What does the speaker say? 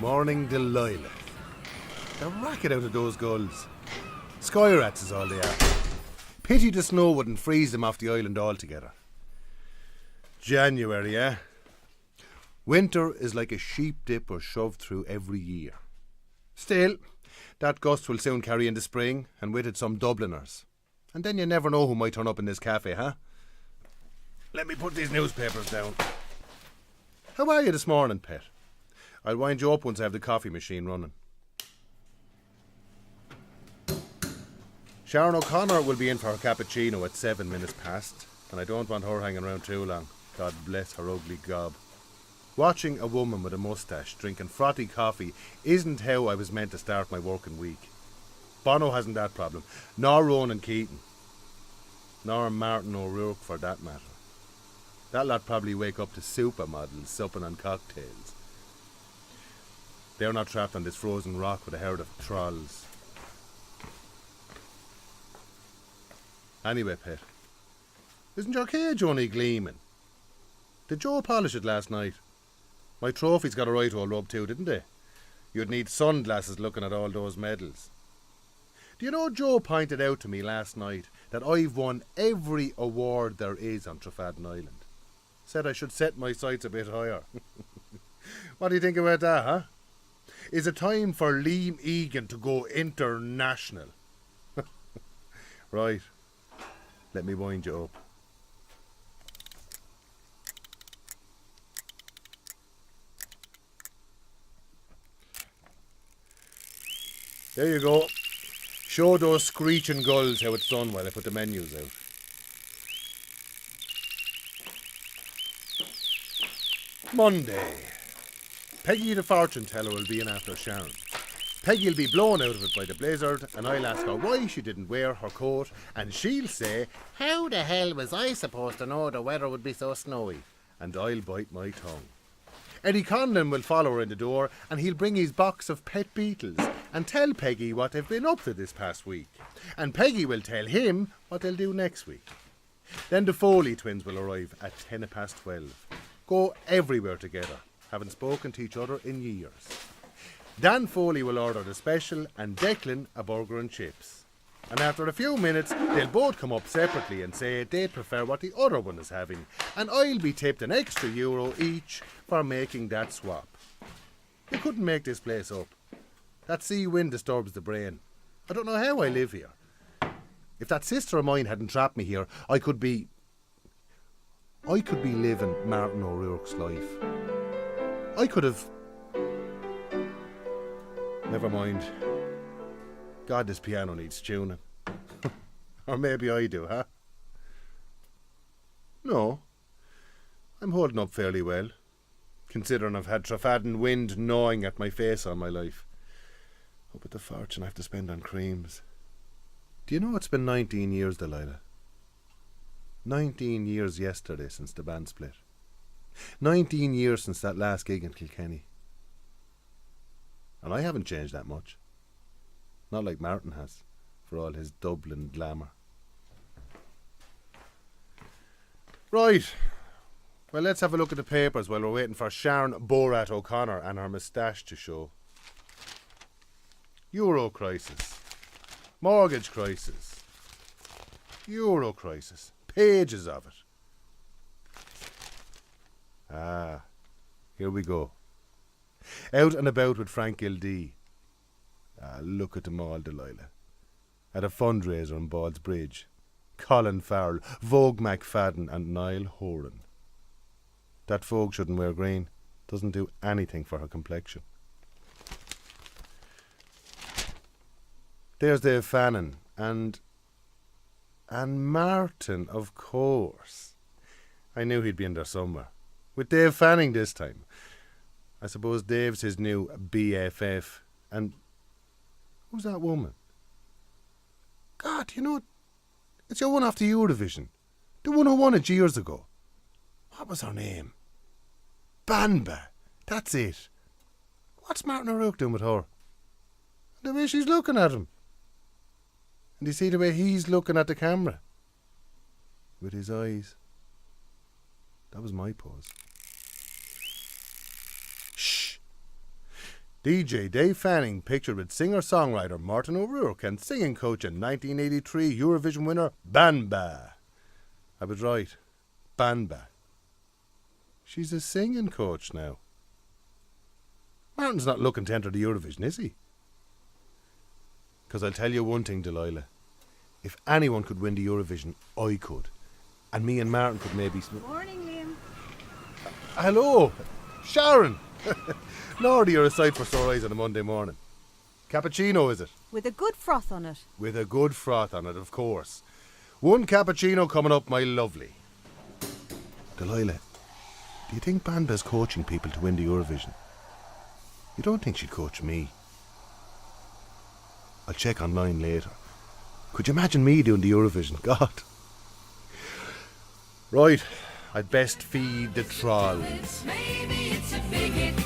Morning Delilah. The racket out of those gulls. Sky rats is all they are. Pity the snow wouldn't freeze them off the island altogether. January, eh? Winter is like a sheep dipper shoved through every year. Still, that gust will soon carry into spring, and with it some Dubliners. And then you never know who might turn up in this cafe, huh? Let me put these newspapers down. How are you this morning, pet? I'll wind you up once I have the coffee machine running. Sharon O'Connor will be in for her cappuccino at 7 minutes past, and I don't want her hanging around too long. God bless her ugly gob. Watching a woman with a moustache drinking frothy coffee isn't how I was meant to start my working week. Bono hasn't that problem, nor Ronan Keaton, nor Martin O'Rourke for that matter. That lot probably wake up to supermodels supping on cocktails. They're not trapped on this frozen rock with a herd of trolls. Anyway, pet, isn't your cage only gleaming? Did Joe polish it last night? My trophies got a right old rub too, didn't they? You'd need sunglasses looking at all those medals. Do you know Joe pointed out to me last night that I've won every award there is on Trafalgar Island? Said I should set my sights a bit higher. What do you think about that, huh? Is it time for Liam Egan to go international? Right. Let me wind you up. There you go. Show those screeching gulls how it's done while I put the menus out. Monday. Peggy the fortune teller will be in after Sharon. Peggy'll be blown out of it by the blizzard, and I'll ask her why she didn't wear her coat, and she'll say, "How the hell was I supposed to know the weather would be so snowy?" And I'll bite my tongue. Eddie Conlon will follow her in the door, and he'll bring his box of pet beetles and tell Peggy what they've been up to this past week. And Peggy will tell him what they'll do next week. Then the Foley twins will arrive at 12:10. Go everywhere together, haven't spoken to each other in years. Dan Foley will order the special and Declan a burger and chips. And after a few minutes, they'll both come up separately and say they'd prefer what the other one is having, and I'll be tipped an extra euro each for making that swap. You couldn't make this place up. That sea wind disturbs the brain. I don't know how I live here. If that sister of mine hadn't trapped me here, I could be living Martin O'Rourke's life. I could have... Never mind. God, this piano needs tuning. Or maybe I do, huh? No. I'm holding up fairly well, considering I've had Trafalgar wind gnawing at my face all my life. Oh, but the fortune I have to spend on creams. Do you know it's been 19 years, Delilah? 19 years yesterday since the band split. 19 years since that last gig in Kilkenny. And I haven't changed that much. Not like Martin has, for all his Dublin glamour. Right. Well, let's have a look at the papers while we're waiting for Sharon Borat O'Connor and her moustache to show. Euro crisis. Mortgage crisis. Euro crisis. Pages of it. Ah, here we go. Out and about with Frank Gildee. Ah, look at them all, Delilah. At a fundraiser in Bald's Bridge. Colin Farrell, Vogue McFadden and Niall Horan. That Vogue shouldn't wear green. Doesn't do anything for her complexion. There's Dave Fannin and Martin, of course. I knew he'd be in there somewhere. With Dave Fanning this time. I suppose Dave's his new BFF. And who's that woman? God, you know, it's your one off the Eurovision. The one who won it years ago. What was her name? Banba. That's it. What's Martin O'Rourke doing with her? The way she's looking at him. And you see the way he's looking at the camera. With his eyes. That was my pause. Shh. DJ Dave Fanning pictured with singer-songwriter Martin O'Rourke and singing coach and 1983 Eurovision winner Banba. I was right. Banba. She's a singing coach now. Martin's not looking to enter the Eurovision, is he? Because I'll tell you one thing, Delilah. If anyone could win the Eurovision, I could. And me and Martin could maybe... Morning, Liam. Hello, Sharon. Lord, you're a sight for sore eyes on a Monday morning. Cappuccino, is it? With a good froth on it. With a good froth on it, of course. One cappuccino coming up, my lovely. Delilah, do you think Banba's coaching people to win the Eurovision? You don't think she'd coach me? I'll check online later. Could you imagine me doing the Eurovision? God. Right, I'd best feed the trolls. Maybe it's a bigot.